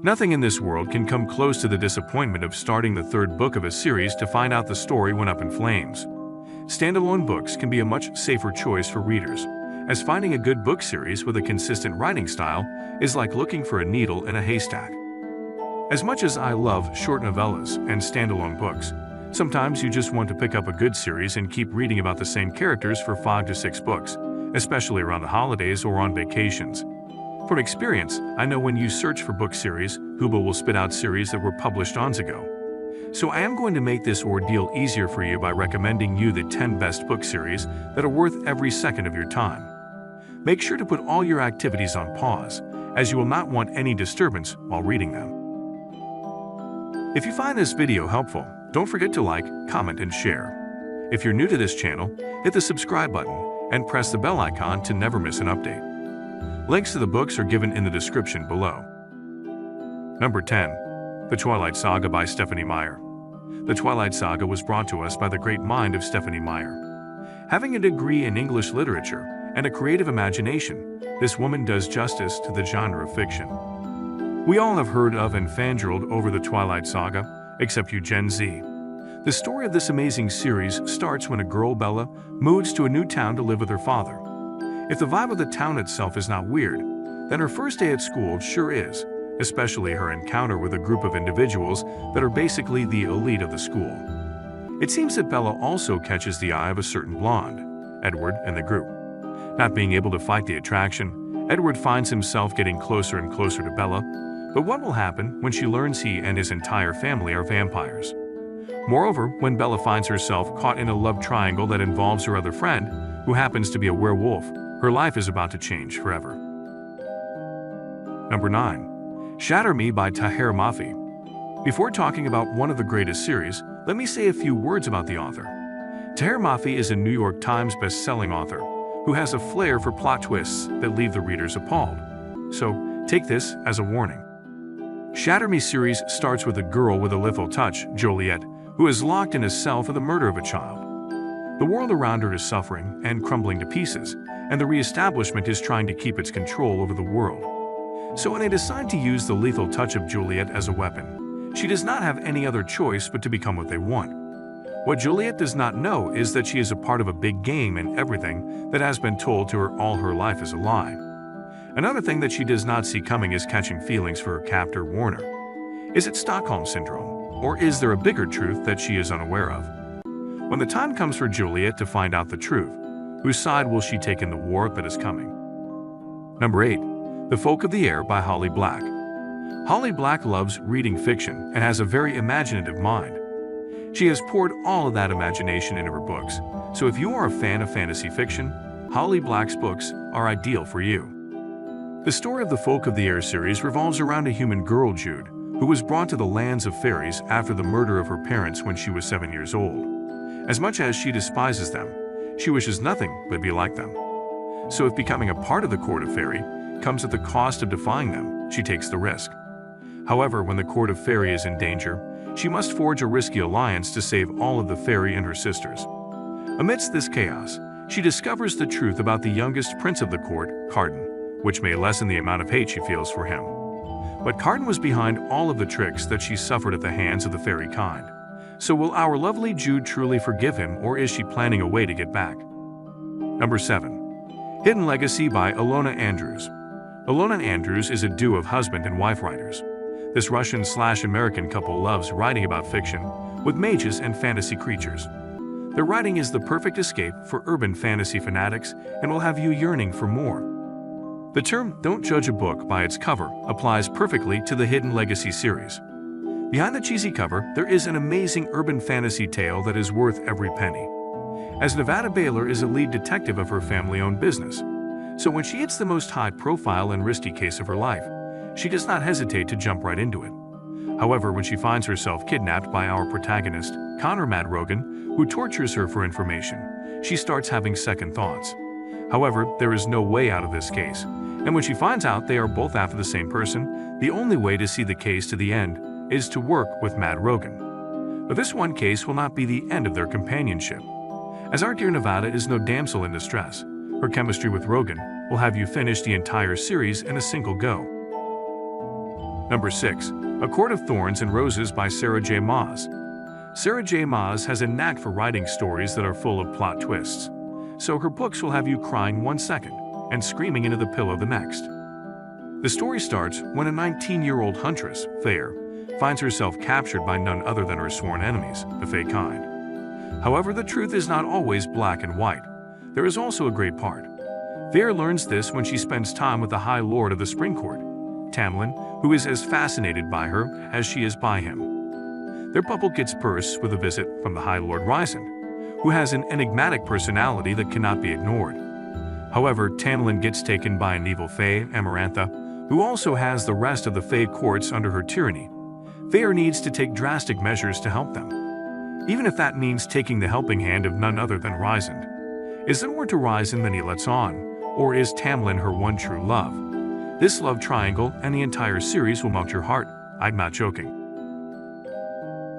Nothing in this world can come close to the disappointment of starting the third book of a series to find out the story went up in flames. Standalone books can be a much safer choice for readers, as finding a good book series with a consistent writing style is like looking for a needle in a haystack. As much as I love short novellas and standalone books, sometimes you just want to pick up a good series and keep reading about the same characters for 5 to 6 books, especially around the holidays or on vacations. From experience, I know when you search for book series, Huba will spit out series that were published eons ago. So I am going to make this ordeal easier for you by recommending you the 10 best book series that are worth every second of your time. Make sure to put all your activities on pause, as you will not want any disturbance while reading them. If you find this video helpful, don't forget to like, comment, and share. If you're new to this channel, hit the subscribe button and press the bell icon to never miss an update. Links to the books are given in the description below. Number 10. The Twilight Saga by Stephenie Meyer. The Twilight Saga was brought to us by the great mind of Stephenie Meyer. Having a degree in English literature and a creative imagination, this woman does justice to the genre of fiction. We all have heard of and fangirled over the Twilight Saga, except you Gen Z. The story of this amazing series starts when a girl, Bella, moves to a new town to live with her father. If the vibe of the town itself is not weird, then her first day at school sure is, especially her encounter with a group of individuals that are basically the elite of the school. It seems that Bella also catches the eye of a certain blonde, Edward, in the group. Not being able to fight the attraction, Edward finds himself getting closer and closer to Bella, but what will happen when she learns he and his entire family are vampires? Moreover, when Bella finds herself caught in a love triangle that involves her other friend, who happens to be a werewolf, her life is about to change forever. Number 9. Shatter Me by Tahir Mafi. Before talking about one of the greatest series, let me say a few words about the author. Tahir Mafi is a New York Times best-selling author who has a flair for plot twists that leave the readers appalled. So, take this as a warning. Shatter Me series starts with a girl with a lethal touch, Juliet, who is locked in a cell for the murder of a child. The world around her is suffering and crumbling to pieces, and the re-establishment is trying to keep its control over the world. So when they decide to use the lethal touch of Juliet as a weapon, she does not have any other choice but to become what they want. What Juliet does not know is that she is a part of a big game, and everything that has been told to her all her life is a lie. Another thing that she does not see coming is catching feelings for her captor, Warner. Is it Stockholm Syndrome, or is there a bigger truth that she is unaware of? When the time comes for Juliet to find out the truth, whose side will she take in the war that is coming? Number 8. The Folk of the Air by Holly Black. Holly Black loves reading fiction and has a very imaginative mind. She has poured all of that imagination into her books, so if you are a fan of fantasy fiction, Holly Black's books are ideal for you. The story of the Folk of the Air series revolves around a human girl, Jude, who was brought to the lands of fairies after the murder of her parents when she was 7 years old. As much as she despises them, she wishes nothing but be like them. So if becoming a part of the court of fairy comes at the cost of defying them, she takes the risk. However, when the court of fairy is in danger, she must forge a risky alliance to save all of the fairy and her sisters. Amidst this chaos, she discovers the truth about the youngest prince of the court, Carden, which may lessen the amount of hate she feels for him. But Carden was behind all of the tricks that she suffered at the hands of the fairy kind. So will our lovely Jude truly forgive him, or is she planning a way to get back? Number 7. Hidden Legacy by Alona Andrews. Alona Andrews is a duo of husband and wife writers. This Russian/American couple loves writing about fiction with mages and fantasy creatures. Their writing is the perfect escape for urban fantasy fanatics and will have you yearning for more. The term "don't judge a book by its cover" applies perfectly to the Hidden Legacy series. Behind the cheesy cover, there is an amazing urban fantasy tale that is worth every penny. As Nevada Baylor is a lead detective of her family-owned business, so when she hits the most high-profile and risky case of her life, she does not hesitate to jump right into it. However, when she finds herself kidnapped by our protagonist, Connor Mad Rogan, who tortures her for information, she starts having second thoughts. However, there is no way out of this case, and when she finds out they are both after the same person, the only way to see the case to the end is to work with Mad Rogan. But this one case will not be the end of their companionship. As our dear Nevada is no damsel in distress, her chemistry with Rogan will have you finish the entire series in a single go. Number 6. A Court of Thorns and Roses by Sarah J. Maas. Sarah J. Maas has a knack for writing stories that are full of plot twists, so her books will have you crying one second and screaming into the pillow the next. The story starts when a 19-year-old huntress, Tahir, finds herself captured by none other than her sworn enemies, the Fae kind. However, the truth is not always black and white. There is also a gray part. Tahir learns this when she spends time with the High Lord of the Spring Court, Tamlin, who is as fascinated by her as she is by him. Their couple gets pursed with a visit from the High Lord Rysand, who has an enigmatic personality that cannot be ignored. However, Tamlin gets taken by an evil Fae, Amarantha, who also has the rest of the Fae courts under her tyranny. Tahir needs to take drastic measures to help them, even if that means taking the helping hand of none other than Rysand. Is there more to Rysand than he lets on, or is Tamlin her one true love? This love triangle and the entire series will melt your heart. I'm not joking.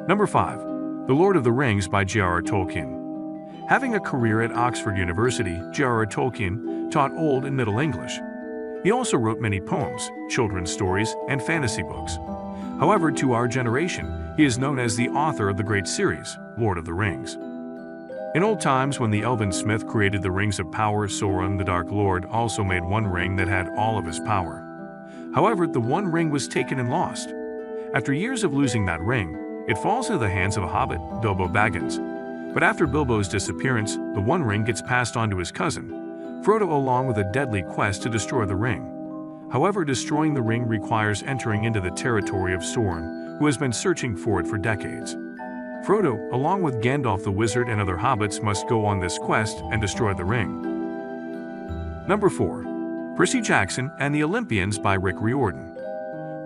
Number 5. The Lord of the Rings by J.R.R. Tolkien. Having a career at Oxford University, J.R.R. Tolkien taught Old and Middle English. He also wrote many poems, children's stories, and fantasy books. However, to our generation, he is known as the author of the great series, Lord of the Rings. In old times, when the elven smith created the Rings of Power, Sauron the Dark Lord also made one ring that had all of his power. However, the one ring was taken and lost. After years of losing that ring, it falls into the hands of a hobbit, Bilbo Baggins. But after Bilbo's disappearance, the one ring gets passed on to his cousin, Frodo, along with a deadly quest to destroy the ring. However, destroying the ring requires entering into the territory of Sauron, who has been searching for it for decades. Frodo, along with Gandalf the Wizard and other hobbits, must go on this quest and destroy the ring. Number 4. Percy Jackson and the Olympians by Rick Riordan.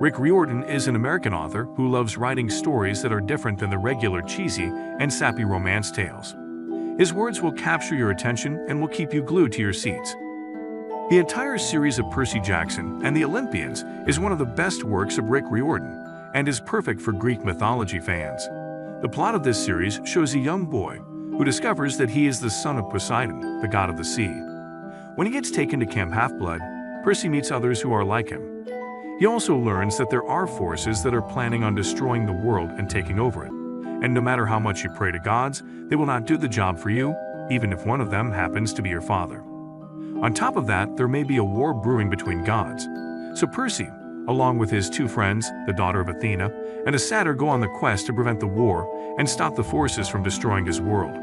Rick Riordan is an American author who loves writing stories that are different than the regular cheesy and sappy romance tales. His words will capture your attention and will keep you glued to your seats. The entire series of Percy Jackson and the Olympians is one of the best works of Rick Riordan and is perfect for Greek mythology fans. The plot of this series shows a young boy who discovers that he is the son of Poseidon, the god of the sea. When he gets taken to Camp Half-Blood, Percy meets others who are like him. He also learns that there are forces that are planning on destroying the world and taking over it. And no matter how much you pray to gods, they will not do the job for you, even if one of them happens to be your father. On top of that, there may be a war brewing between gods. So Percy, along with his two friends, the daughter of Athena, and a satyr, go on the quest to prevent the war and stop the forces from destroying his world.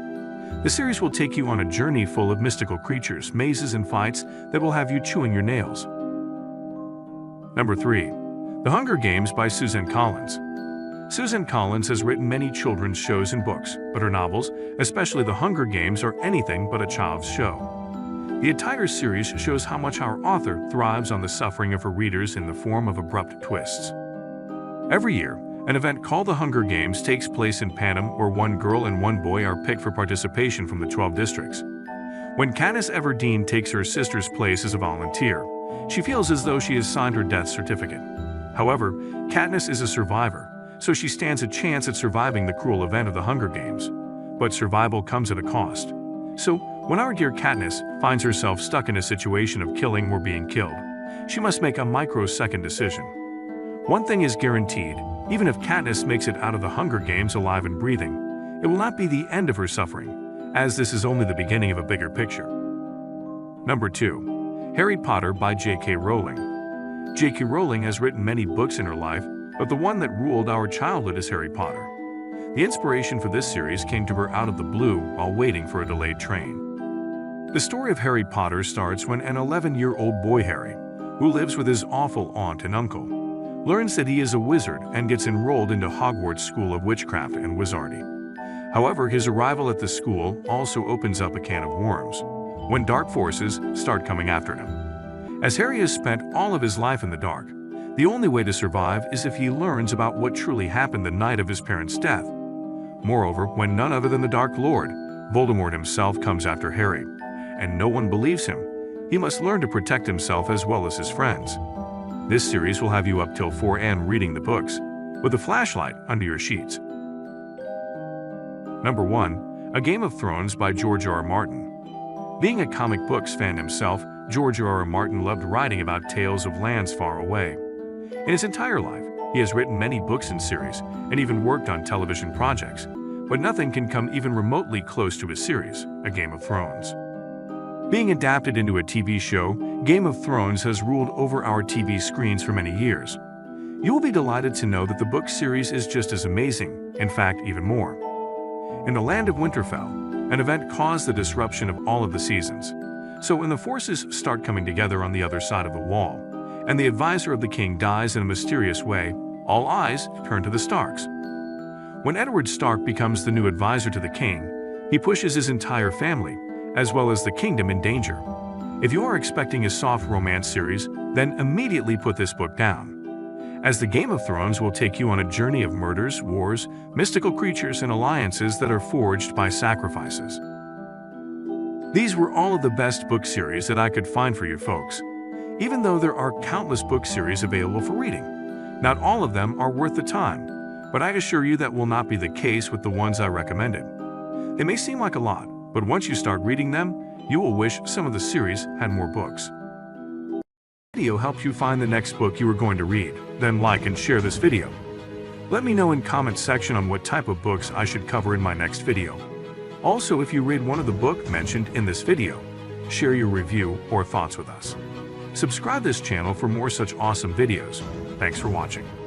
The series will take you on a journey full of mystical creatures, mazes, and fights that will have you chewing your nails. Number 3. The Hunger Games by Suzanne Collins. Suzanne Collins has written many children's shows and books, but her novels, especially The Hunger Games, are anything but a child's show. The entire series shows how much our author thrives on the suffering of her readers in the form of abrupt twists. Every year, an event called the Hunger Games takes place in Panem, where one girl and one boy are picked for participation from the 12 districts. When Katniss Everdeen takes her sister's place as a volunteer, she feels as though she has signed her death certificate. However, Katniss is a survivor, so she stands a chance at surviving the cruel event of the Hunger Games. But survival comes at a cost. So, when our dear Katniss finds herself stuck in a situation of killing or being killed, she must make a microsecond decision. One thing is guaranteed: even if Katniss makes it out of the Hunger Games alive and breathing, it will not be the end of her suffering, as this is only the beginning of a bigger picture. Number 2. Harry Potter by J.K. Rowling. J.K. Rowling has written many books in her life, but the one that ruled our childhood is Harry Potter. The inspiration for this series came to her out of the blue while waiting for a delayed train. The story of Harry Potter starts when an 11-year-old boy, Harry, who lives with his awful aunt and uncle, learns that he is a wizard and gets enrolled into Hogwarts School of Witchcraft and Wizardry. However, his arrival at the school also opens up a can of worms, when dark forces start coming after him. As Harry has spent all of his life in the dark, the only way to survive is if he learns about what truly happened the night of his parents' death. Moreover, when none other than the Dark Lord, Voldemort himself, comes after Harry, and no one believes him, he must learn to protect himself as well as his friends. This series will have you up till 4 a.m. reading the books, with a flashlight under your sheets. Number 1. A Game of Thrones by George R.R. Martin. Being a comic books fan himself, George R.R. Martin loved writing about tales of lands far away. In his entire life, He has written many books and series, and even worked on television projects, but nothing can come even remotely close to his series, A Game of Thrones. Being adapted into a TV show, Game of Thrones has ruled over our TV screens for many years. You will be delighted to know that the book series is just as amazing, in fact even more. In the land of Winterfell, an event caused the disruption of all of the seasons. So when the forces start coming together on the other side of the wall, and the advisor of the king dies in a mysterious way, all eyes turn to the Starks. When Edward Stark becomes the new advisor to the king, he pushes his entire family, as well as the kingdom, in danger. If you are expecting a soft romance series, then immediately put this book down, as The Game of Thrones will take you on a journey of murders, wars, mystical creatures, and alliances that are forged by sacrifices. These were all of the best book series that I could find for you folks. Even though there are countless book series available for reading, not all of them are worth the time, but I assure you that will not be the case with the ones I recommended. They may seem like a lot, but once you start reading them, you will wish some of the series had more books. If this video helped you find the next book you are going to read, then like and share this video. Let me know in comment section on what type of books I should cover in my next video. Also, if you read one of the book mentioned in this video, share your review or thoughts with us. Subscribe this channel for more such awesome videos. Thanks for watching.